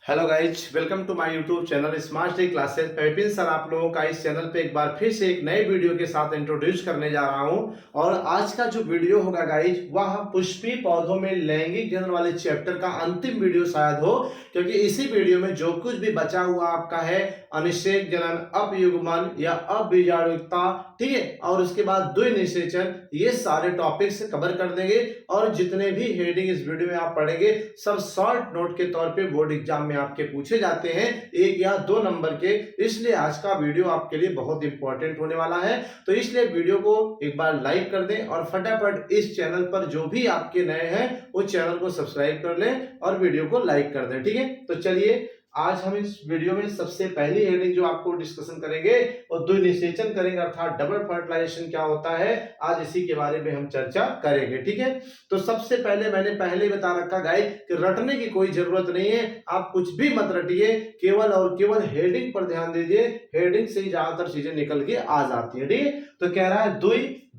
Hello guys, welcome to my YouTube channel smart study classes. मैं Vipin sir आप लोगों का इस चैनल पे एक बार फिर से एक नए वीडियो के साथ इंट्रोड्यूस करने जा रहा हूं। और आज का जो वीडियो होगा गाइज, वह पुष्पीय पौधों में लैंगिक जनन वाले चैप्टर का अंतिम वीडियो शायद हो, क्योंकि इसी वीडियो में जो कुछ भी बचा हुआ आपका है अनिषेक जनन, अपयुग्मन या अबीजाणुता, ठीक है, और उसके बाद द्विनिषेचन, ये सारे टॉपिक्स कवर कर देंगे। और जितने भी हेडिंग इस वीडियो में आप पढ़ेंगे सब शॉर्ट नोट के तौर पे बोर्ड एग्जाम में आपके पूछे जाते हैं, 1 या 2 नंबर के। इसलिए आज का वीडियो आपके लिए बहुत इंपॉर्टेंट होने वाला है। तो इसलिए वीडियो को एक बार लाइक कर दें और फटाफट इस चैनल पर जो भी आपके नए हैं वो चैनल को सब्सक्राइब कर लें और वीडियो को लाइक कर दें, ठीक है। तो चलिए आज हम इस वीडियो में सबसे पहली हेडिंग जो आपको डिस्कशन करेंगे और द्विनिषेचन करेंगे, अर्थात डबल फर्टिलाइजेशन क्या होता है, आज इसी के बारे में हम चर्चा करेंगे, ठीक है। तो सबसे पहले मैंने पहले ही बता रखा गाइस कि रटने की कोई जरूरत नहीं है, आप कुछ भी मत रटिए, केवल और केवल हेडिंग पर ध्यान दीजिए। हेडिंग से ही ज्यादातर चीजें निकल के आ जाती है, ठीक है। तो कह रहा है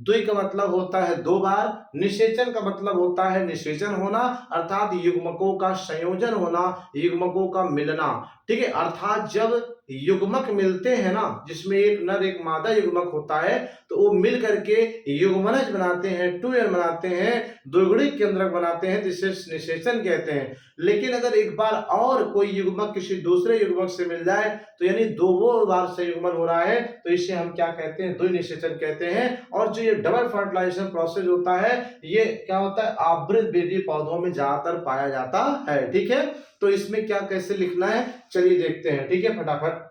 द्वि का मतलब होता है 2 बार, निषेचन का मतलब होता है निषेचन होना, अर्थात युग्मकों का संयोजन होना, युग्मकों का मिलना, ठीक है। अर्थात जब युग्मक मिलते हैं ना, जिसमें एक नर एक मादा युग्मक होता है, तो वो मिल करके युग्मनज बनाते हैं, 2n बनाते हैं, द्विगुणित केंद्रक बनाते हैं, जिसे निषेचन कहते हैं। लेकिन अगर एक बार और कोई युग्मक किसी दूसरे युग्मक से मिल जाए, तो यानी 2 बार संयुग्मन हो रहा है, तो इसे हम क्या कहते हैं, द्विनिषेचन कहते हैं। और जो ये डबल फर्टिलाइजेशन प्रोसेस होता है, ये क्या होता है, आवृत बीजीय पौधों में ज्यादातर पाया जाता है, ठीक है। तो इसमें क्या कैसे लिखना है, चलिए देखते हैं, ठीक है, फटाफट।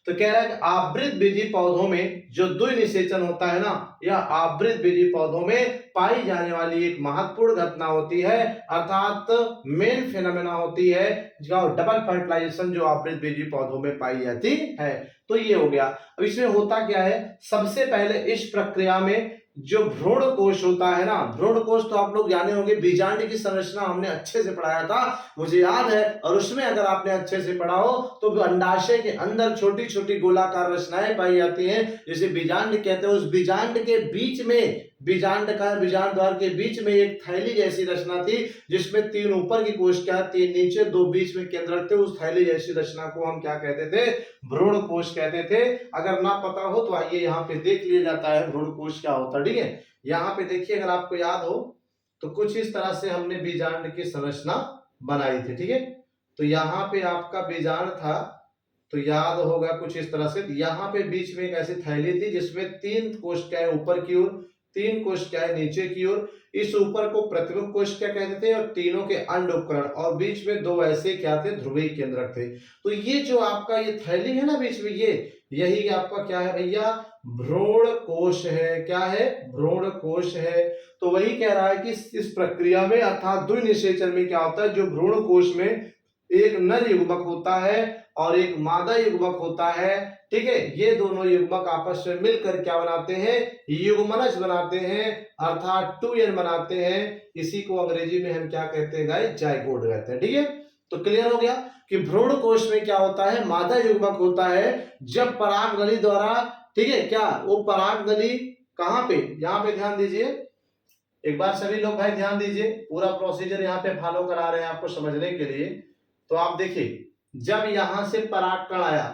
तो कह रहा है कि आवृत बीजीय पौधों में जो द्विनिषेचन होता है ना, यह आवृत बीजीय पौधों में पाई जाने वाली एक महत्वपूर्ण घटना होती है, अर्थात मेन फेनोमेना होती है, जो डबल फर्टिलाइजेशन जो आवृत बीजीय पौधों में पाई जाती है। तो ये हो गया। अब इसमें होता क्या है, सबसे पहले इस प्रक्रिया में जो भ्रूण कोश होता है ना, भ्रूण कोश तो आप लोग जाने होंगे, बीजांड की संरचना हमने अच्छे से पढ़ाया था, मुझे याद है। और उसमें अगर आपने अच्छे से पढ़ा हो तो अंडाशय के अंदर छोटी छोटी गोलाकार रचनाएं पाई जाती हैं, जिसे बीजांड कहते हैं। उस बीजांड के बीच में, बीजांड द्वार के बीच में एक थैली जैसी रचना थी, जिसमें 3 ऊपर की कोशिका, 3 नीचे, 2 बीच में केंद्रक थे। उस थैली जैसी रचना को हम क्या कहते थे, भ्रूण कोश कहते थे। अगर ना पता हो तो आइए यहाँ पे देख लिया जाता है भ्रूण कोश क्या होता है, ठीक है। यहाँ पे देखिए, अगर आपको याद हो तो कुछ इस तरह से हमने बीजांड की संरचना बनाई थी, ठीक है। तो यहाँ पे आपका बीजांड था, तो याद होगा कुछ इस तरह से। यहाँ पे बीच में एक ऐसी थैली थी जिसमें 3 कोशिकाएं ऊपर की ओर, 3 कोशिकाएं नीचे की ओर। इस ऊपर को प्रतिमुख कोशिका कहते थे और तीनों के अंड उपकरण, और बीच में 2 ऐसे क्या थे, ध्रुवीय केंद्रक थे। तो ये जो आपका ये थैली है ना बीच में, ये यही आपका क्या है भैया, भ्रूण कोश है। क्या है, भ्रूण कोश है। तो वही कह रहा है कि इस प्रक्रिया में, अर्थात द्विनिषेचन में क्या होता है, जो भ्रूण कोश में एक नर युग्मक होता है और एक मादा युग्मक होता है, ठीक है। ये दोनों युग्मक आपस में मिलकर क्या बनाते हैं, युग्मनज बनाते हैं, अर्थात 2n बनाते हैं। इसी को अंग्रेजी में हम क्या कहते हैं गाइस, जाइगोट कहते हैं, ठीक है। तो क्लियर हो गया कि भ्रूण कोश में क्या होता है, मादा युग्मक होता है। जब पराग नली द्वारा, ठीक है, क्या वो पराग नली कहां पे, यहां पे ध्यान दीजिए एक बार, सभी लोग भाई ध्यान दीजिए, पूरा प्रोसीजर यहाँ पे फॉलो करा रहे हैं आपको समझने के लिए। तो आप देखिए, जब यहां से परागकण आया,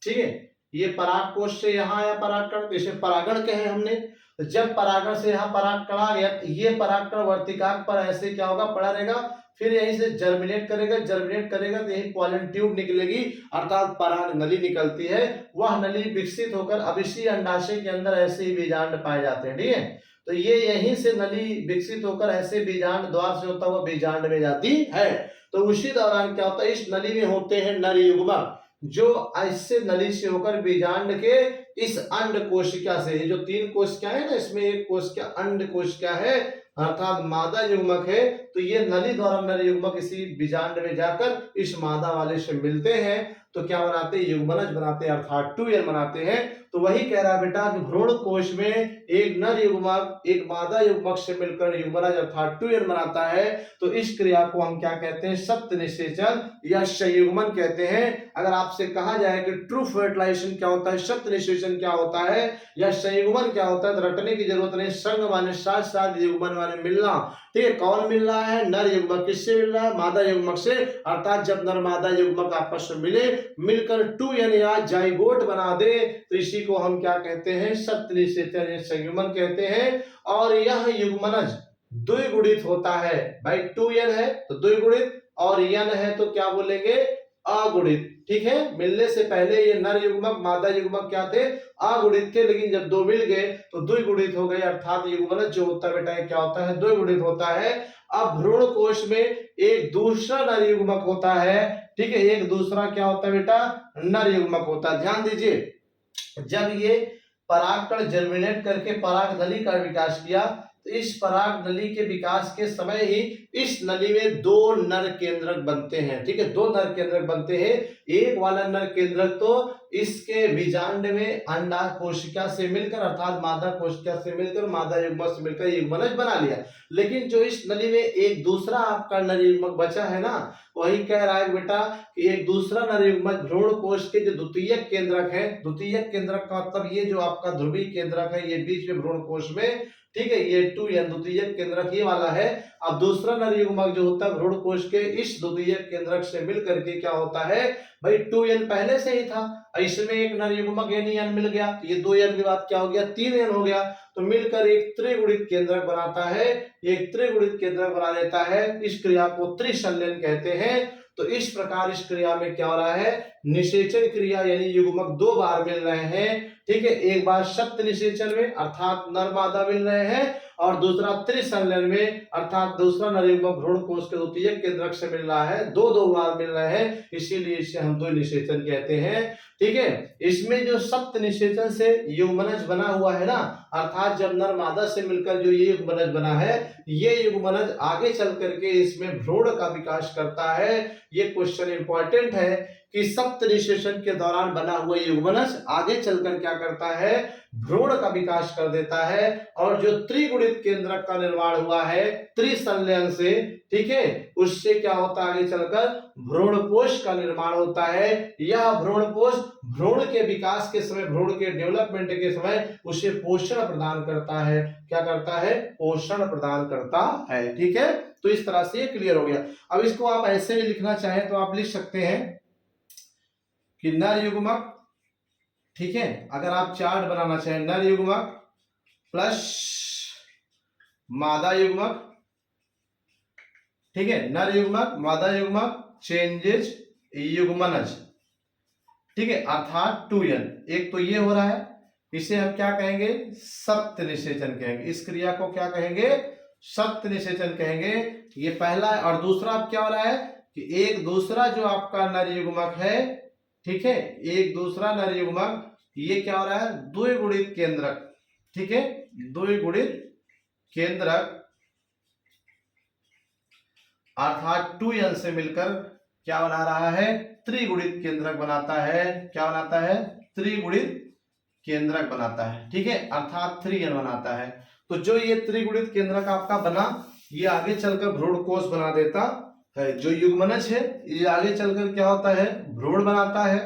ठीक है, ये पराग कोश से यहां आया परागकण, इसे परागण कहे हमने। तो जब परागण से यहाँ परागकण आ गया, ये परागकण वर्तिकाक पर ऐसे क्या होगा, पड़ा रहेगा, फिर यहीं से जर्मिनेट करेगा, जर्मिनेट करेगा तो यही पॉलन ट्यूब निकलेगी, अर्थात पराग नली निकलती है। वह नली विकसित होकर अब इसी अंडाशय के अंदर ऐसे ही बीजांड पाए जाते हैं, ठीक है। तो ये यहीं से नली विकसित होकर ऐसे बीजांड द्वार से होता हुआ बीजांड में जाती है। तो उसी दौरान क्या होता है, इस नली में होते हैं नर युग्मक, जो ऐसे नली से होकर बीजांड के इस अंड कोशिका से, ये जो 3 कोशिका है ना, इसमें एक कोशिका अंड कोशिका है, अर्थात मादा युग्मक है। तो ये नली द्वारा नर युग्मक इसी बीजांड में जाकर इस मादा वाले से मिलते हैं, तो क्या बनाते हैं, युग्मनज बनाते हैं, अर्थात 2n बनाते हैं। तो वही कह रहा है बेटा कि भ्रूण कोश में एक नर युग्मक एक मादा युग्मक से मिलकर युग्मनज अर्थात 2n बनाता है। तो इस क्रिया को हम क्या कहते हैं, सप्तनिषेचन या संयुग्मन कहते हैं। अगर आपसे कहा जाए कि ट्रू फर्टिलाइजेशन क्या होता है, सप्तनिषेचन क्या होता है, या संयुग्मन क्या होता है, तो रटने की जरूरत नहीं। संग माने साथ साथ, युग्मन माने मिलना, ठीक है, कौन मिल रहा है? नर युग्मक। किससे मिल रहा है? मादा युग्मक से। अर्थात जब नर मादा युग्मक आपस में मिले, मिलकर 2n या जाइगोट बना दे, तो इसी को हम क्या कहते हैं? सप्तनिषेचन संयुग्मन कहते हैं। और यह युग्मनज द्विगुणित होता है भाई। 2n है तो द्विगुणित, और n है तो क्या बोलेंगे? अगुणित। ठीक है, मिलने से पहले ये नर युग्मक मादा युग्मक क्या थे? अगुणित थे, लेकिन जब दो मिल गए तो द्विगुणित हो गए। अर्थात युग्मनज जो होता है बेटा क्या होता है? द्विगुणित होता है। अब भ्रूण कोश में एक दूसरा नर युग्मक होता है। ठीक है, एक दूसरा क्या होता है बेटा? नर युग्मक होता है। ध्यान दीजिए, जब ये परागकण जर्मिनेट करके पराग नली का विकास किया, तो इस पराग नली के विकास के समय ही इस नली में दो नर केंद्रक बनते हैं। ठीक है, दो नर केंद्रक बनते हैं। एक वाला नर केंद्रक तो इसके बीजांड में अंडा कोशिका से मिलकर अर्थात मादा कोशिका से मिलकर मादा युग्मक से मिलकर युग्मनज बना लिया। लेकिन जो इस नली में एक दूसरा आपका नर युग्मक बचा है ना, वही कह रहा है बेटा कि एक दूसरा नर युग्मक भ्रूण कोश के जो द्वितीयक केंद्रक है, द्वितीयक केंद्रक का मतलब ये जो आपका ध्रुवीय केंद्रक है, ये बीच में भ्रूण कोश में, ठीक है, ये 2n द्वितीयक केंद्रक ये वाला है। अब दूसरा नर युग्मक जो होता है भ्रूण कोश के इस द्वितीयक केंद्रक से मिलकर के क्या होता है भाई? 2n पहले से ही था, इसमें एक नर युग्मक n मिल गया, तो ये 2n के बाद क्या हो गया? 3n हो गया, तो मिलकर एक त्रिगुणित केंद्रक बनाता है। एक त्रिगुणित केंद्रक बना लेता है। इस क्रिया को त्रिसंलयन कहते हैं। तो इस प्रकार इस क्रिया में क्या हो रहा है? निषेचन क्रिया, यानी युग्मक दो बार मिल रहे हैं। ठीक है, एक बार सप्त निषेचन में अर्थात नर मादा मिल रहे हैं, और दूसरा त्रिसंलयन में अर्थात दूसरा नर युग्मक भ्रूण कोश के द्वितीयक केंद्रक से मिल रहा है। दो दो बार मिल रहे हैं, इसीलिए इसे हम द्वि निषेचन कहते हैं। ठीक है, इसमें जो सप्त निषेचन से युग्मनज बना हुआ है ना, अर्थात जब नर मादा से मिलकर जो ये युग्मनज बना है, ये युग्मनज आगे चल करके इसमें भ्रूण का विकास करता है। ये क्वेश्चन इंपॉर्टेंट है कि सप्त निषेचन के दौरान बना हुआ युग्मनज आगे चलकर क्या करता है? भ्रूण का विकास कर देता है। और जो त्रिगुणित केंद्रक का निर्माण हुआ है त्रिसंलयन से, ठीक है, उससे क्या होता है? आगे चलकर भ्रूणपोष का निर्माण होता है। यह भ्रूणपोष भ्रूण के विकास के समय, भ्रूण के डेवलपमेंट के समय उसे पोषण प्रदान करता है। क्या करता है? पोषण प्रदान करता है। ठीक है, तो इस तरह से ये क्लियर हो गया। अब इसको आप ऐसे भी लिखना चाहें तो आप लिख सकते हैं कि नर युग्मक, ठीक है, अगर आप चार्ट बनाना चाहें, नर युग्मक प्लस मादा युग्मक, ठीक है, नर युग्मक मादा युग्मक चेंजेज युग्मनज, ठीक है, अर्थात 2n। एक तो ये हो रहा है, इसे हम क्या कहेंगे? सप्त निषेचन कहेंगे। इस क्रिया को क्या कहेंगे? सप्त निषेचन कहेंगे। ये पहला है। और दूसरा अब क्या हो रहा है कि एक दूसरा जो आपका नर युग्मक है, ठीक है, एक दूसरा नर युग्मक, ये क्या हो रहा है? द्विगुणित केंद्रक, ठीक है, द्विगुणित केंद्रक अर्थात 2n से मिलकर क्या बना रहा है? त्रिगुणित केंद्रक बनाता है। क्या बनाता है? त्रिगुणित केंद्रक बनाता है। ठीक है, अर्थात 3n बनाता है। तो जो ये त्रिगुणित केंद्रक आपका बना, ये आगे चलकर भ्रूण कोश बना देता है। जो युग्मनज है ये आगे चलकर क्या होता है? भ्रूण बनाता है।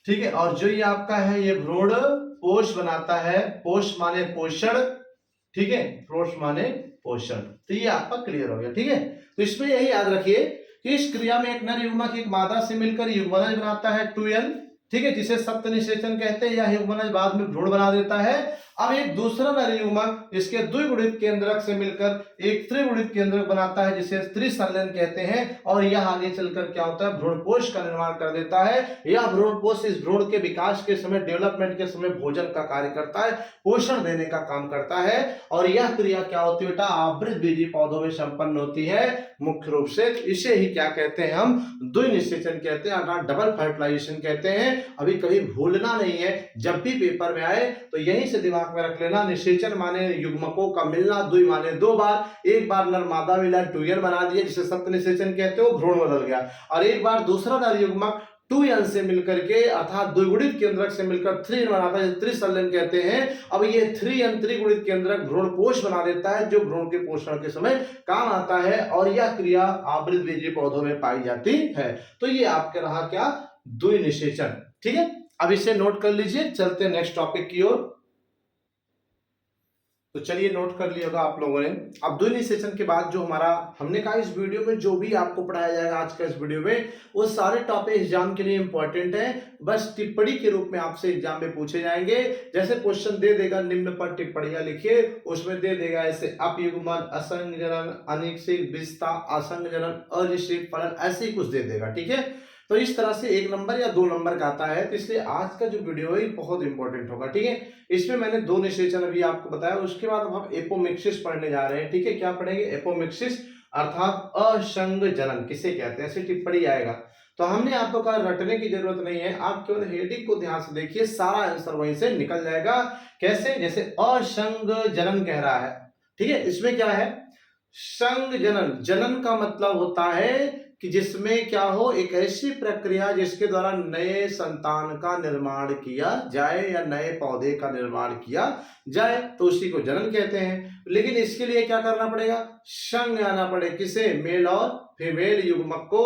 ठीक है, और जो ये आपका है ये भ्रूण पोष बनाता है। पोष माने पोषण, ठीक है, पोष माने पोषण। तो ये आपका क्लियर हो गया। ठीक है, तो इसमें यही याद रखिए कि इस क्रिया में एक नर युग्मक एक मादा से मिलकर युग्मनज बनाता है 2n, ठीक है, जिसे सप्त निषेचन कहते हैं। यह युग्मनज बाद में भ्रूण बना देता है। अब एक दूसरा नर युग्मक इसके द्विगुणित केंद्रक से मिलकर एक त्रिगुणित केंद्रक बनाता है, जिसे त्रिसंलयन कहते हैं। और यह आगे चलकर क्या होता है? भ्रूणपोष का निर्माण कर देता है। यह भ्रूणपोष इस भ्रूण के विकास के समय, डेवलपमेंट के समय भोजन का कार्य करता है, पोषण देने का काम करता है। और यह क्रिया क्या होती है बेटा? आवृतबीजी पौधों में संपन्न होती है मुख्य रूप से। इसे ही क्या कहते हैं? हम द्विनिषेचन कहते हैं, अर्थात डबल फर्टिलाइजेशन कहते हैं। अभी कभी भूलना नहीं है, जब भी पेपर में आए तो यहीं से दिमाग में रख लेना। निषेचन माने युग्मकों का मिलना, द्वि माने दो बार। एक बार नर मादा मिला 2n बना दिया, जिसे सप्त निषेचन कहते हो, भ्रूण बदल गया। और एक बार दूसरा नर युग्मक 2n से मिलकर के अर्थात द्विगुणित केंद्रक से मिलकर 3n बनाता है, त्रिसंलयन कहते हैं। अब ये 3n त्रिगुणित केंद्रक भ्रूणपोष बना देता है, जो भ्रूण के पोषण के समय काम आता है। और यह क्रिया आवृतबीजी पौधों में पाई जाती है। तो ये आपके रहा क्या? द्विनिषेचन। ठीक है, अब इसे नोट कर लीजिए। चलते हैं नेक्स्ट टॉपिक की ओर। तो चलिए नोट कर लिया होगा आप लोगों ने। अब द्वितीय सेशन के बाद जो हमारा हमने कहा इस वीडियो में जो भी आपको पढ़ाया जाएगा आज का इस वीडियो में, वो सारे टॉपिक एग्जाम के लिए इंपॉर्टेंट है, बस टिप्पणी के रूप में आपसे एग्जाम में पूछे जाएंगे। जैसे क्वेश्चन दे देगा निम्न पर टिप्पणियां लिखिए, उसमें दे देगा ऐसे अपयुग्मन, असंग जनन, अनिश्चित, विस्ता, असंग जनन, अनिश्चित फलन, ऐसे ही कुछ दे देगा। ठीक है, तो इस तरह से 1 नंबर या 2 नंबर का आता है, तो इसलिए आज का जो वीडियो है बहुत इंपॉर्टेंट होगा। ठीक है, इसमें मैंने 2 निषेचन अभी आपको बताया, उसके बाद हम एपोमिक्सिस पढ़ने जा रहे हैं। ठीक है, क्या पढ़ेंगे? एपोमिक्सिस अर्थात असंग जनन किसे कहते हैं, ऐसे टिप्पणी आएगा। तो हमने आपको कहा रटने की जरूरत नहीं है, आप केवल हेडिंग को ध्यान से देखिए, सारा आंसर वहीं से निकल जाएगा। कैसे? जैसे असंग जनन कह रहा है, ठीक है, इसमें क्या है? संग जनन, जनन का मतलब होता है कि जिसमें क्या हो, एक ऐसी प्रक्रिया जिसके द्वारा नए संतान का निर्माण किया जाए या नए पौधे का निर्माण किया जाए, तो उसी को जनन कहते हैं। लेकिन इसके लिए क्या करना पड़ेगा? संग आना पड़े, किसे? मेल और फीमेल युग्मक को।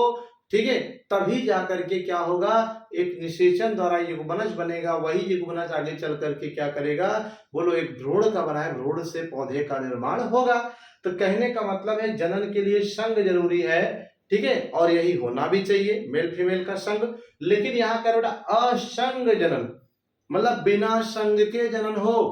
ठीक है, तभी जाकर के क्या होगा, एक निषेचन द्वारा युग्मनज बनेगा। वही युग्मनज आगे चल करके क्या करेगा, बोलो, एक भ्रूण का बना है, भ्रूण से पौधे का निर्माण होगा। तो कहने का मतलब है जनन के लिए संग जरूरी है। ठीक है, और यही होना भी चाहिए, मेल फीमेल का संग। लेकिन यहाँ कर बेटा असंग जनन, मतलब बिना संग के जनन हो,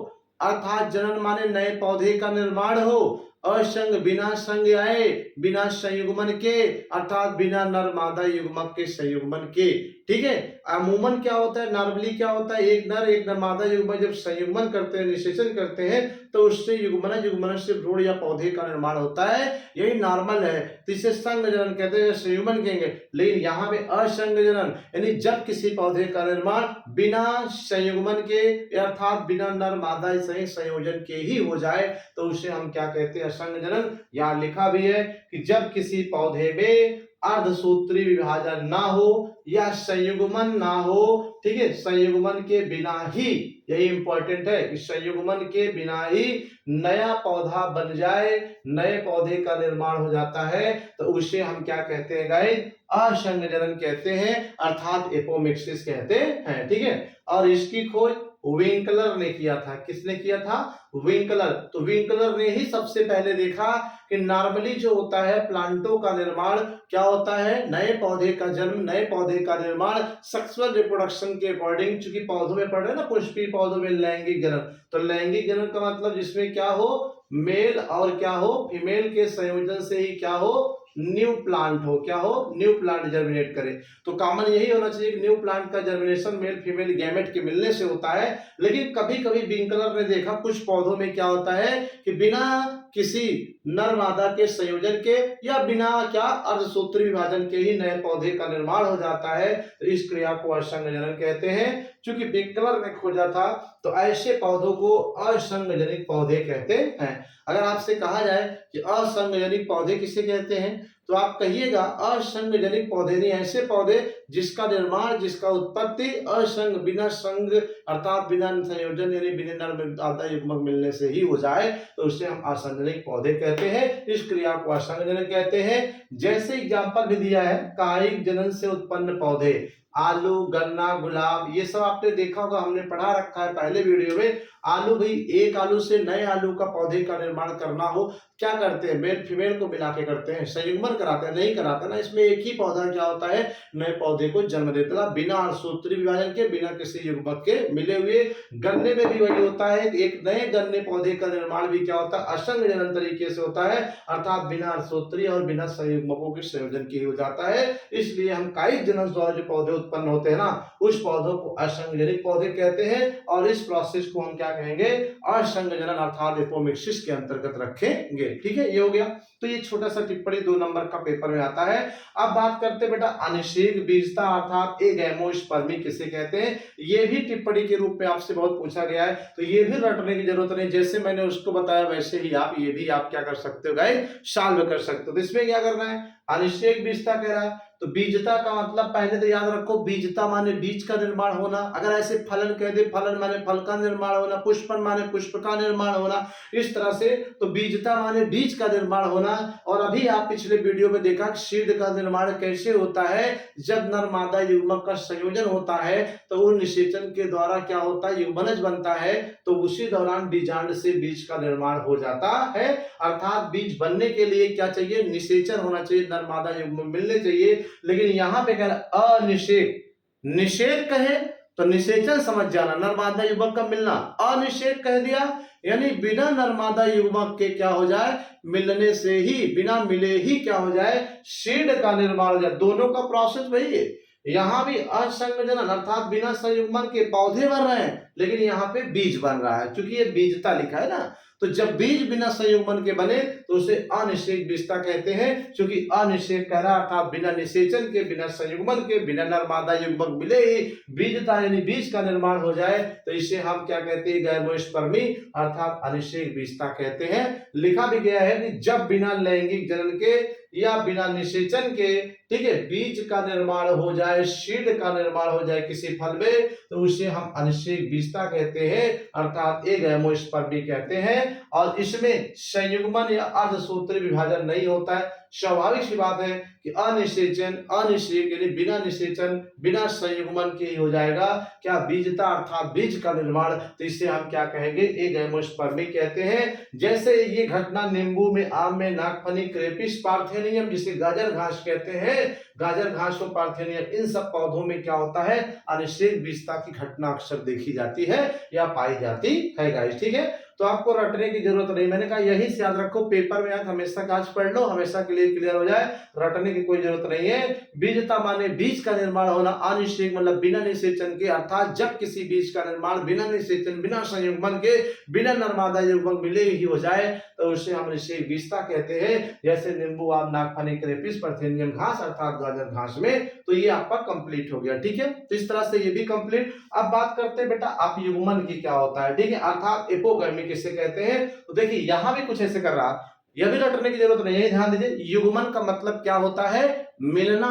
अर्थात जनन माने नए पौधे का निर्माण हो। असंग बिना संग आए, बिना संयुग्मन के, अर्थात बिना नर मादा युग्मक के संयुग्मन के। ठीक है, अमूमन क्या होता है, नॉर्मली क्या होता है, एक नर एक मादा युग्मक जब संयुग्मन करते हैं, निषेचन करते हैं, तो उससे युग्मन से भ्रूण या पौधे का निर्माण होता है, यही नॉर्मल है। तो इसे संग जनन कहते हैं, संयुग्मन कहेंगे। लेकिन यहाँ पे असंग जनन यानी जब किसी पौधे का निर्माण बिना संयुग्मन के अर्थात बिना नर मादा संयोजन के ही हो जाए, तो उसे हम क्या कहते हैं? असंग जनन। यहाँ लिखा भी है कि जब किसी पौधे में अर्धसूत्री विभाजन ना हो या संयुग्मन ना हो, ठीक है, संयुग्मन के बिना ही, यही इंपॉर्टेंट है कि संयुग्मन के बिना ही नया पौधा बन जाए, नए पौधे का निर्माण हो जाता है, तो उसे हम क्या कहते हैं गाइस? असंग जनन कहते हैं, अर्थात एपोमिक्सिस कहते हैं। ठीक है, और इसकी खोज विंकलर ने किया था। किसने किया था? विंकलर। तो विंकलर ने ही सबसे पहले देखा कि नॉर्मली जो होता है प्लांटों का निर्माण क्या होता है, नए पौधे का जन्म, नए पौधे का निर्माण सेक्सुअल रिप्रोडक्शन के अकॉर्डिंग, चूंकि पौधों में पढ़ रहे ना, पुष्पीय पौधों में लैंगिक जनन, तो लैंगिक जनन का मतलब जिसमें क्या हो, मेल और क्या हो, फीमेल के संयोजन से ही क्या हो, न्यू प्लांट हो, क्या हो, न्यू प्लांट जर्मिनेट करे। तो कॉमन यही होना चाहिए कि न्यू प्लांट का जर्मिनेशन मेल फीमेल गैमेट के मिलने से होता है। लेकिन कभी कभी विंकलर ने देखा कुछ पौधों में क्या होता है कि बिना किसी नर मादा के संयोजन के या बिना क्या अर्धसूत्री विभाजन के ही नए पौधे का निर्माण हो जाता है, तो इस क्रिया को असंग जनन कहते हैं। चूंकि विंकलर ने खोजा था, तो ऐसे पौधों को असंगजनिक पौधे कहते हैं। अगर आपसे कहा जाए कि असंगजनिक पौधे किसे कहते हैं, तो आप कहिएगा असंगजनिक पौधे नहीं, ऐसे पौधे जिसका निर्माण, जिसका उत्पत्ति असंग बिना संग अर्थात बिना संयोजन यानी बिना नर मादा युग्मक मिलने से ही हो जाए, तो उसे हम असंगजनिक पौधे कहते हैं। इस क्रिया को असंगजनिक कहते हैं। जैसे एग्जाम्पल भी दिया है, कायिक जनन से उत्पन्न पौधे, आलू, गन्ना, गुलाब, ये सब आपने देखा होगा, हमने पढ़ा रखा है पहले वीडियो में। आलू, भाई एक आलू से नए आलू का पौधे का निर्माण करना हो, क्या करते हैं? मेल फीमेल को मिला के करते हैं, संयुग्मन कराते हैं? नहीं कराते ना, इसमें एक ही पौधा क्या होता है, नए पौधे को जन्म देता है, बिना अर्धसूत्री विभाजन के, बिना किसी युग्मक के मिले हुए। गन्ने में भी वही होता है, एक नए गन्ने पौधे का निर्माण भी क्या होता है, असंग जनन तरीके से होता है, अर्थात बिना अर्धसूत्री और बिना संयुग्मकों के संयोजन के हो जाता है। इसलिए हम कायिक जनन द्वारा जो पौधे उत्पन्न होते हैं ना, उस पौधों को असंगजनिक पौधे कहते हैं। और इस प्रोसेस को हम क्या कहेंगे? असंग जनन अर्थात एपोमिक्सिस के अंतर्गत रखेंगे। ठीक है, ये हो गया। तो ये छोटा सा टिप्पणी 2 नंबर का पेपर में आता है। अब बात करते हैं बेटा अनिषेक बीजता अर्थात एगैमोस्पर्मी किसे कहते हैं। ये भी टिप्पणी के रूप में आपसे बहुत पूछा गया है, तो ये भी रटने की जरूरत नहीं, जैसे मैंने उसको बताया वैसे ही आप ये भी आप क्या कर सकते हो गाइस, सॉल्व कर सकते हो। तो इसमें क्या करना है, अनिषेक बीजता कह रहा है। तो बीजता का मतलब पहले तो याद रखो, बीजता माने बीज का निर्माण होना। अगर ऐसे फलन कह दे, फलन माने फल का निर्माण होना, पुष्पन माने पुष्प का निर्माण होना, इस तरह से। तो बीजता माने बीज का निर्माण होना। और अभी आप पिछले वीडियो में देखा सीड का निर्माण कैसे होता है, जब नर मादा युग्मक का संयोजन होता है तो उन निषेचन के द्वारा क्या होता है, युग्मनज बनता है। तो उसी दौरान बीजांड से बीज का निर्माण हो जाता है। अर्थात बीज बनने के लिए क्या चाहिए, निषेचन होना चाहिए, नर मादा युग्मक मिलने चाहिए। लेकिन यहां पे कह रहा अनिषेक, निषेक कहे तो निषेचन समझ जाना, नर मादा युग्मक का मिलना। अनिषेक कह दिया यानी बिना नर मादा युग्मक के क्या हो जाए, मिलने से ही, बिना मिले ही क्या हो जाए, सीड का निर्माण हो जाए। दोनों का प्रोसेस वही है। यहां भी असंयोजन अर्थात बिना संयुग्मन के पौधे बन रहे हैं, लेकिन यहाँ पे बीज बन रहा है, क्योंकि ये बीजता लिखा है ना। तो जब बीज बिना संयुग्मन के बने तो उसे अनिषेक बीजता कहते हैं, क्योंकि अनिषेक कह रहा अर्थात बिना निषेचन के, बिना संयुग्मन के, बिना नर मादा युग्मक मिले ही बीजता यानी बीज का निर्माण हो जाए, तो इसे हम क्या कहते हैं, गैरमोस्पर्मी अर्थात अनिषेक बीजता कहते हैं। लिखा भी गया है कि जब बिना लैंगिक जनन के या बिना निषेचन के, ठीक है, बीज का निर्माण हो जाए, सीड का निर्माण हो जाए किसी फल में, तो उसे हम अनिषेक बीजता कहते हैं अर्थात एगैमोस्पर्मी कहते हैं। और इसमें संयुग्मन या अर्धसूत्री विभाजन नहीं होता है। स्वाभाविक सी बात है कि अनिषेचन, अनिषेक यानी बिना निषेचन, बिना संयुग्मन के ही हो जाएगा क्या, बीजता अर्थात बीज का निर्माण। तो इसे हम क्या कहेंगे, एगैमोस्पर्मी कहते हैं। जैसे ये घटना नींबू में, आम में, नागफनी, क्रेपिस, पार्थेनियम जिसे गाजर घास कहते हैं, गाजर घास और पार्थेनियम, इन सब पौधों में क्या होता है, अनिषेक बीजता की घटना अक्सर देखी जाती है या पाई जाती है गाइस। ठीक है, तो आपको रटने की जरूरत नहीं, मैंने कहा यही से याद रखो, पेपर में हमेशा आज पढ़ लो, हमेशा के लिए क्लियर हो जाए, रटने की कोई जरूरत नहीं है। बीजता माने बीज का निर्माण होना, अनिषेक मतलब बिना निषेचन के, अर्थात जब किसी बीज का निर्माण बिना निषेचन, बिना संयुग्मन के, बिना नर मादा युग्मक मिले ही हो जाए, तो उसे हम अनिषेक बीजता कहते हैं। जैसे नींबू, आम, नागफनी, क्रेपिस, पार्थेनियम घास अर्थात गाजर घास में। तो ये आपका कंप्लीट हो गया। ठीक है, तो इस तरह से ये भी कंप्लीट। अब बात करते हैं बेटा अपयुग्मन की क्या होता है। ठीक है, अर्थात एपोगैमी किसे कहते हैं। तो देखिए यहां भी कुछ ऐसे कर रहा, यह भी रटने की जरूरत नहीं है, ध्यान दीजिए। युग्मन का मतलब क्या होता है, मिलना।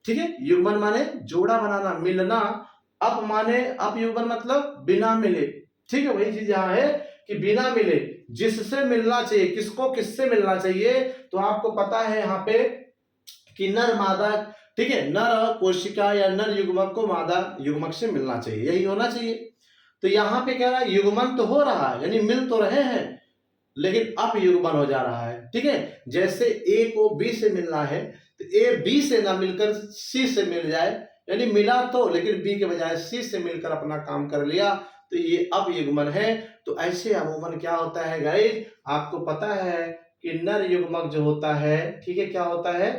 ठीक है, युग्मन माने जोड़ा बनाना, मिलना। अप माने अपयुग्मन मतलब बिना मिले। ठीक है, वही चीज यहां है कि बिना मिले, जिससे मिलना चाहिए, किसको किससे मिलना चाहिए। तो आपको पता है यहाँ पे कि नर मादा, ठीक है, नर कोशिका या नर युग्मक को मादा युग्मक से मिलना चाहिए, यही होना चाहिए। तो यहां पे क्या है, युग्मन तो हो रहा है यानी मिल तो रहे हैं, लेकिन अपयुग्मन हो जा रहा है। ठीक है, जैसे ए को बी से मिलना है तो ए बी से ना मिलकर सी से मिल जाए, यानी मिला तो, लेकिन बी के बजाय सी से मिलकर अपना काम कर लिया, तो ये अपयुग्मन है। तो ऐसे अमूमन क्या होता है गाइस, आपको पता है कि नर युग्मक जो होता है, ठीक है, क्या होता है,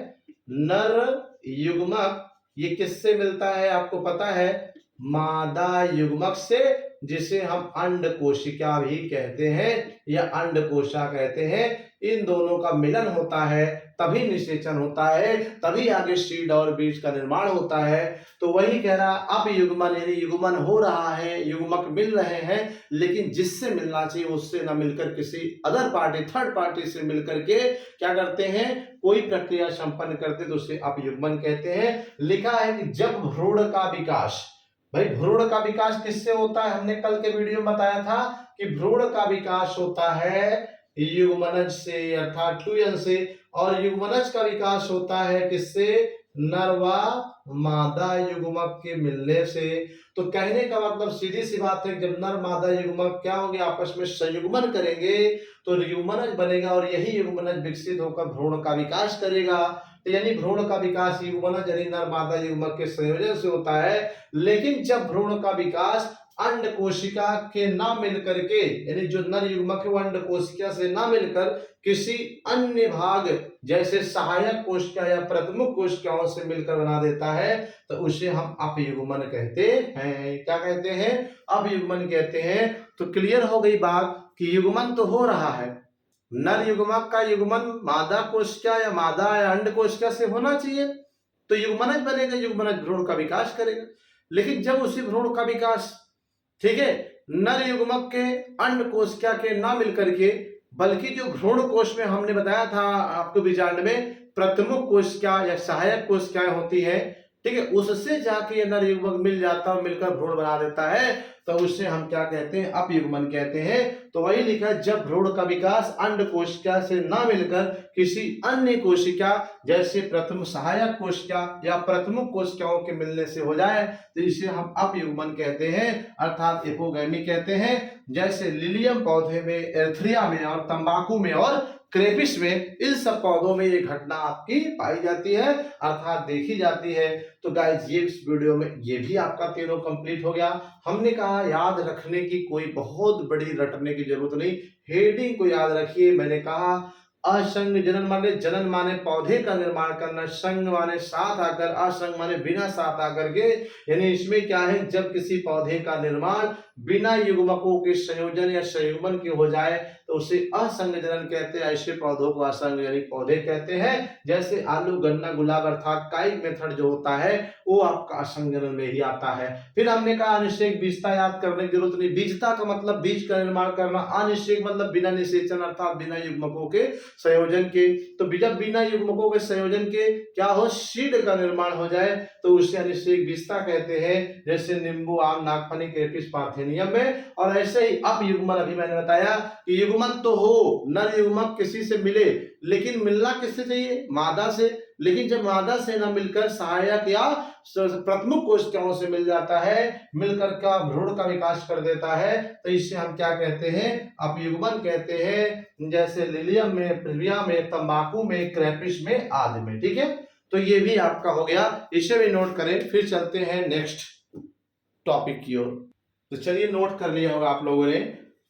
नर युग्मक ये किससे मिलता है, आपको पता है, मादा युग्मक से, जिसे हम अंड कोशिका भी कहते हैं या अंड कोशा कहते हैं। इन दोनों का मिलन होता है तभी निषेचन होता है, तभी आगे सीड और बीज का निर्माण होता है। तो वही कह रहा, अब युग्मन यानी युग्मन हो रहा है, युग्मक मिल रहे हैं, लेकिन जिससे मिलना चाहिए उससे न मिलकर किसी अदर पार्टी, थर्ड पार्टी से मिलकर के क्या करते हैं, कोई प्रक्रिया संपन्न करते, तो उसे अपयुग्मन कहते हैं। लिखा है कि जब भ्रूण का विकास, भाई भ्रूण का विकास किससे होता है, हमने कल के वीडियो में बताया था कि भ्रूण का विकास होता है युग्मनज से अर्थात टूयन से, और युग्मनज का विकास होता है किससे, नर व मादा युग्मक के मिलने से। तो कहने का मतलब सीधी सी बात है, जब नर मादा युग्मक क्या होंगे, आपस में संयुग्मन करेंगे तो युग्मनज बनेगा, और यही युग्मनज विकसित होकर भ्रूण का विकास करेगा। तो यानी भ्रूण का विकास युग्मनज यानी नर मादा युग्मक के संयोजन से होता है। लेकिन जब भ्रूण का विकास अंड कोशिका के ना मिलकर के, यानी जो नर युग्मक है वो अंड कोशिका से ना मिलकर किसी अन्य भाग जैसे सहायक कोशिका या प्रमुख कोशिकाओं से मिलकर बना देता है, तो उसे हम अपयुग्मन कहते हैं। क्या कहते हैं, अपयुग्मन कहते हैं। तो क्लियर हो गई बात कि युग्मन तो हो रहा है, नर युग्मक का युग्मन मादा कोशिका या मादा या अंड कोशिका से होना चाहिए, तो युग्मनज बनेगा, युग्मनज भ्रूण का विकास करेगा। लेकिन जब उसी भ्रूण का विकास, ठीक है, नर युग्मक के अंड कोशिका के ना मिलकर के, बल्कि जो भ्रूण कोश में हमने बताया था आपको बीजांड में प्रथमुख कोशिका या सहायक कोशिकाएं होती है, ठीक है, उससे जाके ये नर युग्मक मिल जाता है, मिलकर भ्रूण बना देता है, तो उससे हम क्या कहते हैं, अपयुग्मन कहते हैं। तो वही लिखा है, जब भ्रूण का विकास अंड कोशिका से ना मिलकर किसी अन्य कोशिका जैसे प्रथम सहायक कोशिका या प्रथमुख कोशिकाओं के मिलने से हो जाए तो इसे हम अपयुग्मन कहते हैं, अर्थात एपोगैमी कहते हैं। जैसे लिलियम पौधे में, एर्थरिया में और तंबाकू में और क्रेपिस में, इन सब पौधों में ये घटना आपकी पाई जाती है, अर्थात देखी जाती है। तो गाइस ये इस वीडियो में ये भी आपका तीनों कंप्लीट हो गया। हमने कहा याद रखने की कोई बहुत बड़ी रटने की जरूरत नहीं, हेडिंग को याद रखिए। मैंने कहा असंग जनन माने पौधे का निर्माण करना, संग माने साथ आकर, असंग माने बिना साथ आकर के, यानी इसमें क्या है, जब किसी पौधे का निर्माण बिना युग्मकों के संयोजन या संयुग्मन के हो जाए तो उसे असंग जनन कहते हैं। ऐसे पौधों को असंगजनिक पौधे कहते हैं। जैसे आलू, गन्ना, गुलाब, अर्थात काइक मेथड जो होता है वो आपका असंग जनन में ही आता है। फिर हमने कहा अनिषेक बीजता याद करने की जरूरत नहीं, बीजता का मतलब बीज का निर्माण करना, अनिषेक मतलब बिना निषेचन अर्थात बिना युग्मकों के संयोजन के। तो जब बिना युग्मकों के संयोजन के क्या हो, सीड का निर्माण हो जाए तो उसे अनिषेक बीजता कहते हैं। जैसे नींबू, आम, नागफनी, क्रेपिस, पार्थेनियम में। और ऐसे ही अपयुग्मन, अभी मैंने बताया कि युग्मन तो हो, नर युग्मक किसी से मिले, लेकिन मिलना किससे चाहिए, मादा से। लेकिन जब मादा से न मिलकर सहायक या प्रथमुख कोशिकाओं से मिल जाता है, मिलकर का भ्रूण का विकास कर देता है, तो इसे हम क्या कहते हैं, अपयुग्मन कहते हैं। जैसे लिलियम में, प्रिविया में, तंबाकू में, क्रेपिस में आदि में। ठीक है, तो ये भी आपका हो गया, इसे भी नोट करें। फिर चलते हैं नेक्स्ट टॉपिक की ओर। तो चलिए नोट कर लिया होगा आप लोगों ने।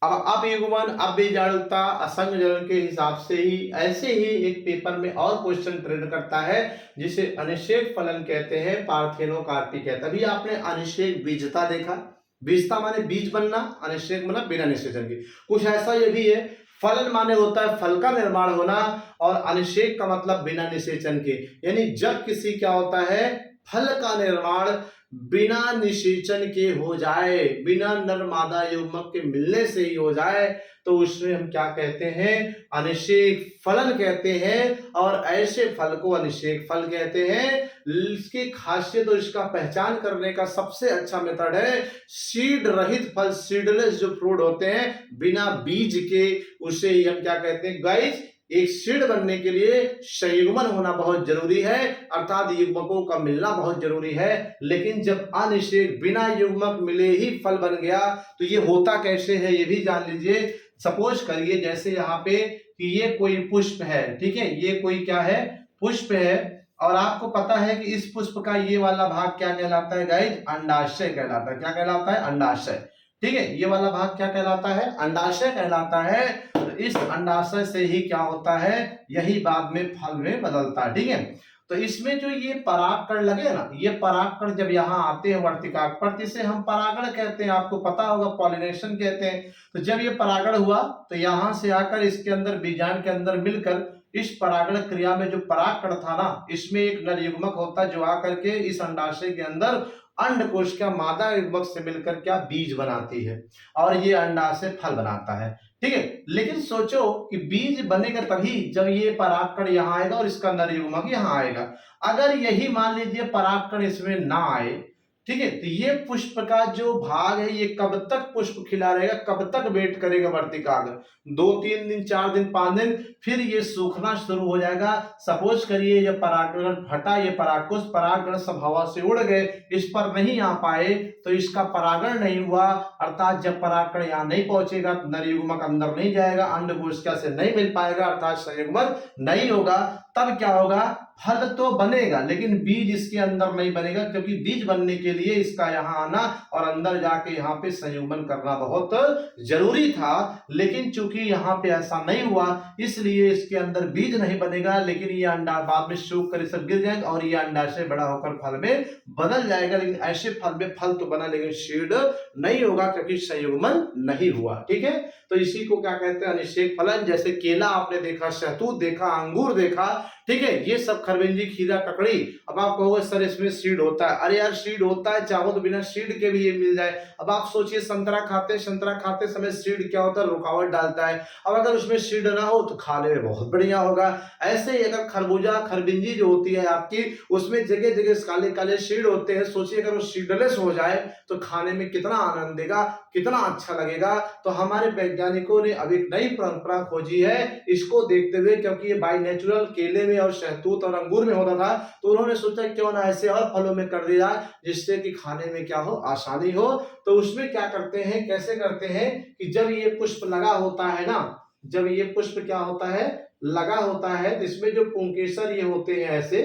अब अपयुग्मन, अबीजाणुता, असंग जनन के हिसाब से ही ऐसे ही एक पेपर में और क्वेश्चन ट्रेंड करता है जिसे अनिषेक फलन कहते हैं, पार्थेनोकार्पी कहते हैं। अभी आपने अनिषेक बीजता देखा, बीजता माने बीज बनना, अनिषेक माने बिना निषेचन की, कुछ ऐसा ये भी है। फलन माने होता है फल का निर्माण होना, और अनिषेक का मतलब बिना निषेचन के, यानी जब किसी क्या होता है, फल का निर्माण बिना निषेचन के हो जाए, बिना नर मादा युग्मक के मिलने से ही हो जाए, तो उसमें हम क्या कहते हैं, अनिषेक फलन कहते हैं। और ऐसे फल को अनिषेक फल कहते हैं। इसकी खासियत और इसका पहचान करने का सबसे अच्छा मेथड है सीड रहित फल, सीडलेस जो फ्रूट होते हैं बिना बीज के, उसे ही हम क्या कहते हैं गाइस। एक सीड बनने के लिए संयुग्मन होना बहुत जरूरी है, अर्थात युग्मकों का मिलना बहुत जरूरी है। लेकिन जब अनिषेक बिना युग्मक मिले ही फल बन गया तो ये होता कैसे है, ये भी जान लीजिए। सपोज करिए जैसे यहाँ पे कि ये कोई पुष्प है, ठीक है, ये कोई क्या है, पुष्प है, और आपको पता है कि इस पुष्प का ये वाला भाग क्या कहलाता है गाइस, अंडाशय कहलाता है। क्या कहलाता है, अंडाशय। ठीक है, ये वाला भाग क्या कहलाता है, अंडाशय कहलाता है। तो इस अंडाशय से ही क्या होता है, यही बाद में फल में बदलता है। ठीक है, तो इसमें जो ये परागकण लगे ना, ये परागकण जब यहाँ आते हैं वर्तिकाग्र पर, इसे हम परागण कहते हैं, आपको पता होगा पॉलिनेशन कहते हैं। तो जब ये परागण हुआ तो यहाँ से आकर इसके अंदर बीजांड के अंदर मिलकर इस परागण क्रिया में जो परागकण था ना, इसमें एक नर युग्मक होता जो आकर के इस अंडाशय के अंदर अंड कोशिका मादा युग्मक से मिलकर क्या बीज बनाती है, और ये अंडाशय फल बनाता है। ठीक है, लेकिन सोचो कि बीज बनेगा तभी जब ये परागकण यहाँ आएगा और इसका नर युग्मक यहाँ आएगा। अगर यही मान लीजिए परागकण इसमें ना आए, ठीक है, तो ये पुष्प का जो भाग है ये कब तक पुष्प खिला रहेगा, कब तक वेट करेगा वर्तिकाग्र, 2-3 दिन, 4 दिन, 5 दिन, फिर ये सूखना शुरू हो जाएगा। सपोज करिए ये परागकण फटा, ये परागकोश, परागकण सब हवा से उड़ गए, इस पर नहीं आ पाए, तो इसका परागण नहीं हुआ, अर्थात जब परागकण यहाँ नहीं पहुंचेगा, नर युग्मक अंदर नहीं जाएगा, अंड कोशिका से नहीं मिल पाएगा, अर्थात संयुग्मन नहीं होगा। तब क्या होगा, फल तो बनेगा लेकिन बीज इसके अंदर नहीं बनेगा, क्योंकि बीज बनने के लिए इसका यहाँ आना और अंदर जाके यहाँ पे संयुग्मन करना बहुत जरूरी था। लेकिन चूंकि यहाँ पे ऐसा नहीं हुआ, इसलिए इसके अंदर बीज नहीं बनेगा, लेकिन ये अंडा बाद में सूख कर सब गिर जाएगा और ये अंडा से बड़ा होकर फल में बदल जाएगा। लेकिन ऐसे फल में फल तो बना लेकिन सीड नहीं होगा, क्योंकि संयुग्मन नहीं हुआ। ठीक है, तो इसी को क्या कहते हैं, अनिषेक फलन। जैसे केला आपने देखा, शहतूत देखा, अंगूर देखा, ठीक है, ये सब खरबंजी, खीरा, ककड़ी। अब आप कहोगे सर इसमें सीड होता है, अरे यार सीड होता है, चाहो तो बिना सीड के भी ये मिल जाए। अब आप सोचिए संतरा खाते समय सीड क्या होता है, रुकावट डालता है। अब अगर उसमें सीड ना हो तो खाने में बहुत बढ़िया होगा। ऐसे ही अगर खरबूजा, खरबंजी जो होती है आपकी, उसमें जगह जगह काले काले सीड होते हैं। सोचिए अगर वो सीडलेस हो जाए तो खाने में कितना आनंद देगा, कितना अच्छा लगेगा। तो हमारे वैज्ञानिकों ने अब एक नई परंपरा खोजी है इसको देखते हुए, क्योंकि ये बाई नेचुरल केले में और शहतूत और अंगूर में होता था, तो उन्होंने सोचा क्यों ना ऐसे और फलों में कर दिया जाए जिससे कि खाने में क्या हो, आसानी हो। तो उसमें क्या करते हैं, कैसे करते हैं कि जब ये पुष्प लगा होता है ना, जब ये पुष्प क्या होता है, लगा होता है, तो इसमें जो पुंकेसर ये होते हैं ऐसे,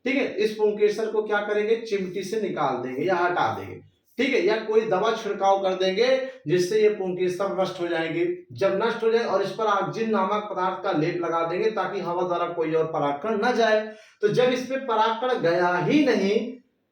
ठीक है, इस पुंकेसर को क्या करेंगे, चिमटी से निकाल देंगे या हटा देंगे, ठीक है, या कोई दवा छिड़काव कर देंगे जिससे ये पुंकेसर नष्ट हो जाएंगे। जब नष्ट हो जाए और इस पर ऑक्जिन नामक पदार्थ का लेप लगा देंगे ताकि हवा द्वारा कोई और परागकण न जाए। तो जब इस पे परागकण गया ही नहीं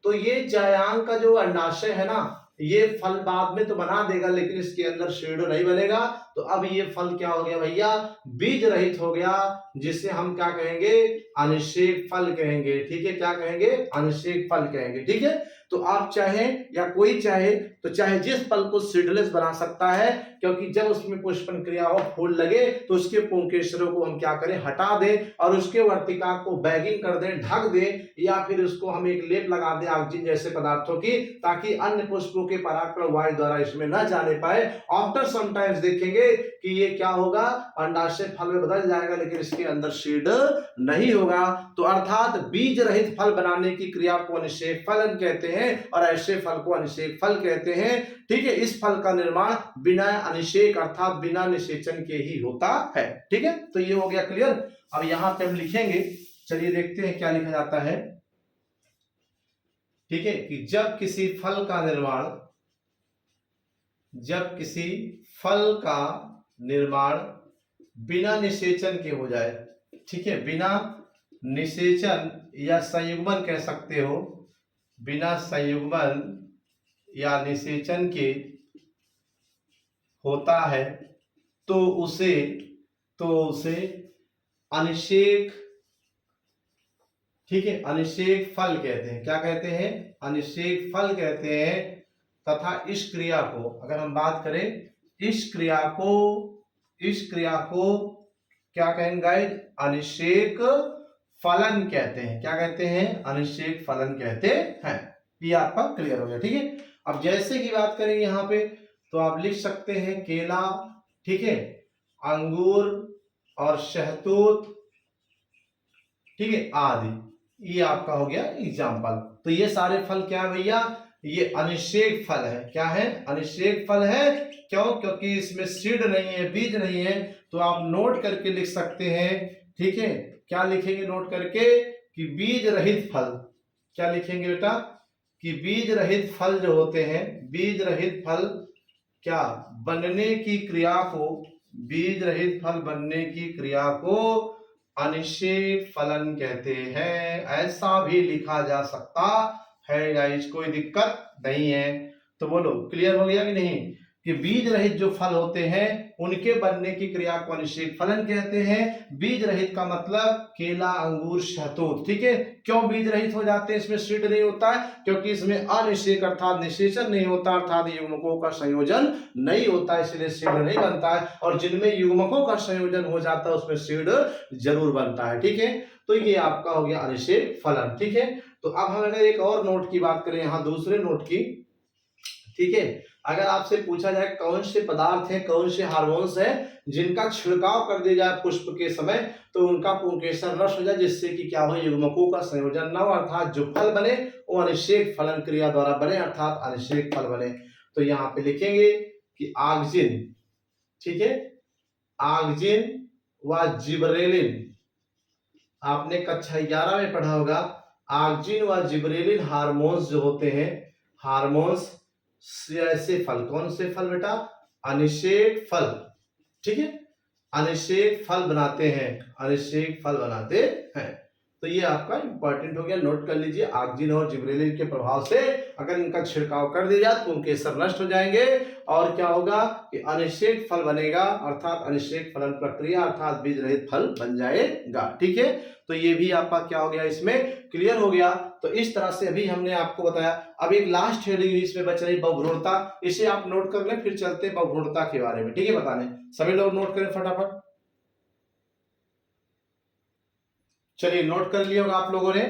तो ये जायांग का जो अंडाशय है ना, ये फल बाद में तो बना देगा लेकिन इसके अंदर सीड नहीं बनेगा। तो अब ये फल क्या हो गया भैया, बीज रहित हो गया, जिसे हम क्या कहेंगे, अनिषेक फल कहेंगे। ठीक है, क्या कहेंगे, अनिषेक फल कहेंगे। ठीक है, तो आप चाहें या कोई चाहे तो चाहे जिस फल को सीडलेस बना सकता है, क्योंकि जब उसमें पुष्पन क्रिया हो, फूल लगे, तो उसके पुंकेसरों को हम क्या करें, हटा दें और उसके वर्तिका को बैगिंग कर दें, ढक दें, या फिर उसको हम एक लेप लगा दें ऑक्सीजन जैसे पदार्थों की, ताकि अन्य पुष्पों के परागकण वायु द्वारा इसमें न जाने पाए। आफ्टर सम टाइम्स देखेंगे कि ये क्या होगा, अंडाशय फल में बदल जाएगा लेकिन इसके अंदर सीड नहीं होगा। तो अर्थात बीज रहित फल बनाने की क्रिया को अनिषेक फलन कहते हैं और ऐसे फल को अनिषेक फल कहते हैं। ठीक है, इस फल का निर्माण बिना अनिषेक अर्थात बिना निषेचन के ही होता है। ठीक है, तो ये हो गया क्लियर। अब यहां पे हम लिखेंगे, चलिए देखते हैं क्या लिखा जाता है। ठीक है, कि जब किसी फल का निर्माण बिना निषेचन के हो जाए, ठीक है, बिना निषेचन या संयुग्मन कह सकते हो, बिना संयुग्मन या निषेचन के होता है तो उसे अनिषेक, ठीक है, अनिषेक फल कहते हैं। क्या कहते हैं, अनिषेक फल कहते हैं। तथा इस क्रिया को अगर हम बात करें, इस क्रिया को क्या कहेंगे, अनिषेक फलन कहते हैं। क्या कहते हैं, अनिषेक फलन कहते हैं। ये आपका क्लियर हो गया। ठीक है, अब जैसे की बात करें यहां पे, तो आप लिख सकते हैं केला, ठीक है, अंगूर और शहतूत, ठीक है, आदि। ये आपका हो गया एग्जाम्पल। तो ये सारे फल क्या है भैया, ये अनिषेक फल है। क्या है, अनिषेक फल है। क्यों, क्योंकि इसमें सीड नहीं है, बीज नहीं है। तो आप नोट करके लिख सकते हैं। ठीक है, क्या लिखेंगे नोट करके, कि बीज रहित फल। क्या लिखेंगे बेटा, कि बीज रहित फल जो होते हैं, बीज रहित फल क्या बनने की क्रिया को, बीज रहित फल बनने की क्रिया को अनिषेक फलन कहते हैं। ऐसा भी लिखा जा सकता है गाइस, कोई दिक्कत नहीं है। तो बोलो क्लियर हो गया कि नहीं, कि बीज रहित जो फल होते हैं उनके बनने की क्रिया को अनिषेक फलन कहते हैं। बीज रहित का मतलब केला, अंगूर, शहतूत। ठीक है, क्यों बीज रहित हो जाते हैं, इसमें सीड नहीं होता है, क्योंकि इसमें अनिषेक अर्थात निषेचन नहीं होता, अर्थात युग्मकों का संयोजन नहीं होता, इसलिए सीड नहीं बनता है। और जिनमें युग्मकों का संयोजन हो जाता है उसमें सीड जरूर बनता है। ठीक है, तो ये आपका हो गया अनिषेक फलन। ठीक है, तो अब हम अगर एक और नोट की बात करें, यहाँ दूसरे नोट की, ठीक है, अगर आपसे पूछा जाए कौन से पदार्थ हैं, कौन से हार्मोन्स हैं जिनका छिड़काव कर दिया जाए पुष्प के समय तो उनका पुंकेसर नष्ट हो जाए, जिससे कि क्या हो, युग्मकों का संयोजन न हो, अर्थात जो फल बने वो अनिषेक फलन क्रिया द्वारा बने, अर्थात अनिषेक फल बने। तो यहाँ पे लिखेंगे कि ऑक्जिन, ठीक है, ऑक्जिन व जिबरेलिन। आपने कक्षा 11 में पढ़ा होगा, ऑक्जिन व जिबरेलिन हार्मोन्स जो होते हैं, हार्मोन्स ऐसे फल, कौन से फल बेटा, अनिषेक फल। ठीक है, अनिषेक फल बनाते हैं, अनिषेक फल बनाते हैं। तो ये आपका इंपॉर्टेंट हो गया, नोट कर लीजिए। आक्जिन और जिबरेलिन के प्रभाव से अगर इनका छिड़काव कर दिया जाए तो उनके असर नष्ट हो जाएंगे और क्या होगा कि अनिश्चित फल बनेगा, अर्थात अनिश्चित फलन प्रक्रिया अर्थात बीज रहित फल बन जाएगा। ठीक है, तो ये भी आपका क्या हो गया, इसमें क्लियर हो गया। तो इस तरह से अभी हमने आपको बताया। अब एक लास्ट हेडिंग इसमें बच रही बहुभ्रूणता, इसे आप नोट कर लें, फिर चलते हैं बहुभ्रूणता के बारे में। ठीक है, बताने सभी लोग नोट करें फटाफट। चलिए नोट कर लिया होगा आप लोगों ने।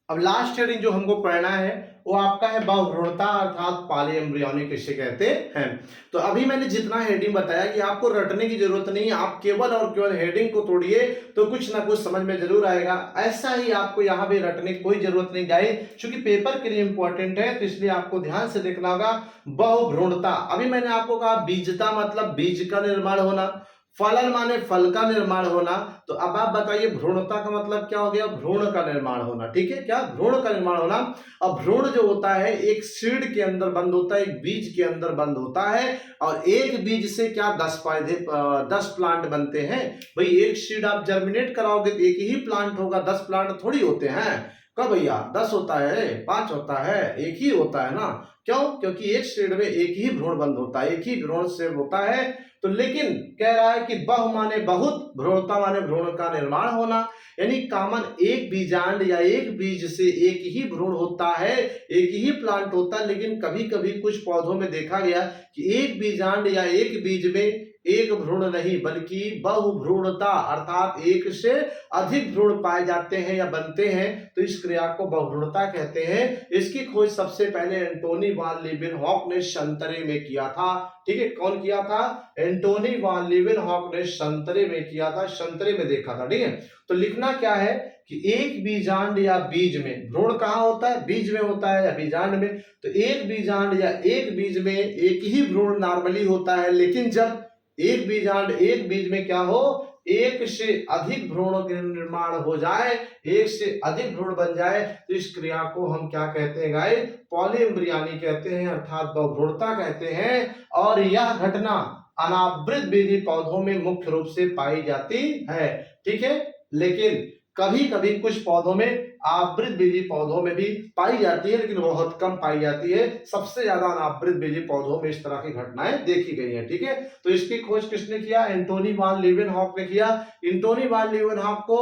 अब लास्ट हेडिंग जो हमको पढ़ना है वो आपका है बहुभ्रूणता अर्थात पॉलीएम्ब्रियोनिक इसे कहते हैं। तो अभी मैंने जितना हेडिंग बताया कि आपको रटने की जरूरत नहीं है, आप केवल और केवल हेडिंग को तोड़िए तो कुछ ना कुछ समझ में जरूर आएगा। ऐसा ही आपको यहाँ भी रटने की कोई जरूरत नहीं गाइस, क्योंकि पेपर के लिए इंपॉर्टेंट है, तो इसलिए आपको ध्यान से देखना होगा। बहुभ्रूणता, अभी मैंने आपको कहा बीजता मतलब बीज का निर्माण होना, फलन माने फल का निर्माण होना। तो अब आप बताइए भ्रूणता का मतलब क्या हो गया, भ्रूण का निर्माण होना। ठीक है, क्या भ्रूण का निर्माण होना। अब भ्रूण जो होता है एक सीड के अंदर बंद होता है, एक बीज के अंदर बंद होता है, और एक बीज से क्या 10 पौधे 10 प्लांट बनते हैं। भाई एक सीड आप जर्मिनेट कराओगे तो एक ही प्लांट होगा, 10 प्लांट थोड़ी होते हैं। कब भैया 10 होता है, 5 होता है, एक ही होता है ना। क्यों, क्योंकि एक सीड में एक ही भ्रूण बंद होता है, एक ही भ्रूण से होता है। तो लेकिन कह रहा है कि बहु माने बहुत, भ्रूणता माने भ्रूण का निर्माण होना, यानी कॉमन एक बीजांड या एक बीज से एक ही भ्रूण होता है, एक ही प्लांट होता है। लेकिन कभी कभी कुछ पौधों में देखा गया कि एक बीजांड या एक बीज में एक भ्रूण नहीं बल्कि बहुभ्रूणता अर्थात एक से अधिक भ्रूण पाए जाते हैं या बनते हैं, तो इस क्रिया को बहुभ्रूणता कहते हैं। इसकी खोज सबसे पहले एंटोनी वान लीवेनहॉक ने संतरे में किया था। ठीक है, कौन किया था, एंटोनी वान लीवेनहॉक ने संतरे में किया था, संतरे में देखा था। ठीक है, तो लिखना क्या है कि एक बीजांड या बीज में, भ्रूण कहाँ होता है, बीज में होता है या बीजांड में, तो एक बीजांड या एक बीज में एक ही भ्रूण नॉर्मली होता है। लेकिन जब एक बीजांड एक बीज में क्या हो, एक से अधिक भ्रूणों के निर्माण हो जाए, एक से अधिक भ्रूण बन जाए, तो इस क्रिया को हम क्या कहते हैं गाइस, पॉलीएम्ब्रियनी कहते हैं अर्थात बहुभ्रूणता कहते हैं। और यह घटना अनावृत बीजी पौधों में मुख्य रूप से पाई जाती है। ठीक है, लेकिन कभी कभी कुछ पौधों में आवृत बीजी पौधों में भी पाई जाती है, लेकिन बहुत कम पाई जाती है। सबसे ज्यादा अनावृत बीजी पौधों में इस तरह की घटनाएं देखी गई हैं। ठीक है, तो इसकी खोज किसने किया, एंटोनी वान लीवेनहॉक ने किया। एंटोनी वान लीवेनहॉक को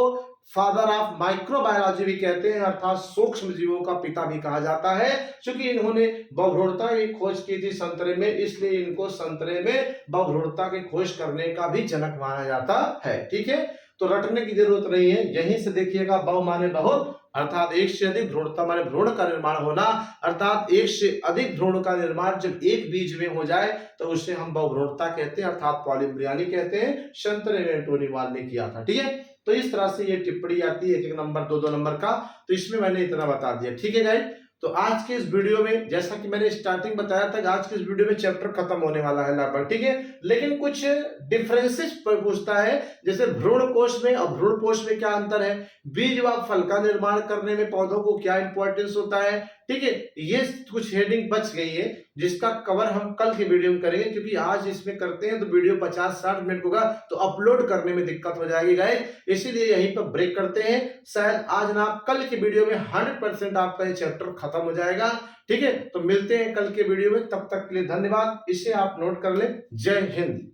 फादर ऑफ माइक्रोबायोलॉजी भी कहते हैं अर्थात सूक्ष्म जीवों का पिता भी कहा जाता है, क्योंकि इन्होंने बहुभ्रूणता की खोज की थी संतरे में, इसलिए इनको संतरे में बहुभ्रूणता की खोज करने का भी जनक माना जाता है। ठीक है, तो रटने की जरूरत नहीं है, यहीं से देखिएगा। बहु माने बहुत अर्थात एक से अधिक, भ्रूणता माने भ्रूण का निर्माण होना अर्थात एक से अधिक भ्रूण का निर्माण जब एक बीज में हो जाए तो उसे हम बहुभ्रूणता कहते हैं अर्थात पॉलीएम्ब्रियनी कहते हैं। संतरे में एंटोनी वान ने किया था। ठीक है, तो इस तरह से ये टिप्पणी आती है, 1-1 नंबर 2-2 नंबर का। तो इसमें मैंने इतना बता दिया। ठीक है गाइस, तो आज के इस वीडियो में जैसा कि मैंने स्टार्टिंग बताया था कि आज के इस वीडियो में चैप्टर खत्म होने वाला है लगभग। ठीक है, लेकिन कुछ डिफरेंसेस पर पूछता है, जैसे भ्रूण कोश में और भ्रूण कोश में क्या अंतर है, बीज व फल का निर्माण करने में पौधों को क्या इंपॉर्टेंस होता है। ठीक है, ये कुछ हेडिंग बच गई है जिसका कवर हम कल के वीडियो में करेंगे, क्योंकि आज इसमें करते हैं तो वीडियो 50-60 मिनट होगा तो अपलोड करने में दिक्कत हो जाएगी गाइस, इसीलिए यहीं पर ब्रेक करते हैं। शायद आज ना कल के वीडियो में 100% आपका ये चैप्टर खत्म हो जाएगा। ठीक है, तो मिलते हैं कल के वीडियो में, तब तक के लिए धन्यवाद। इसे आप नोट कर लें। जय हिंद।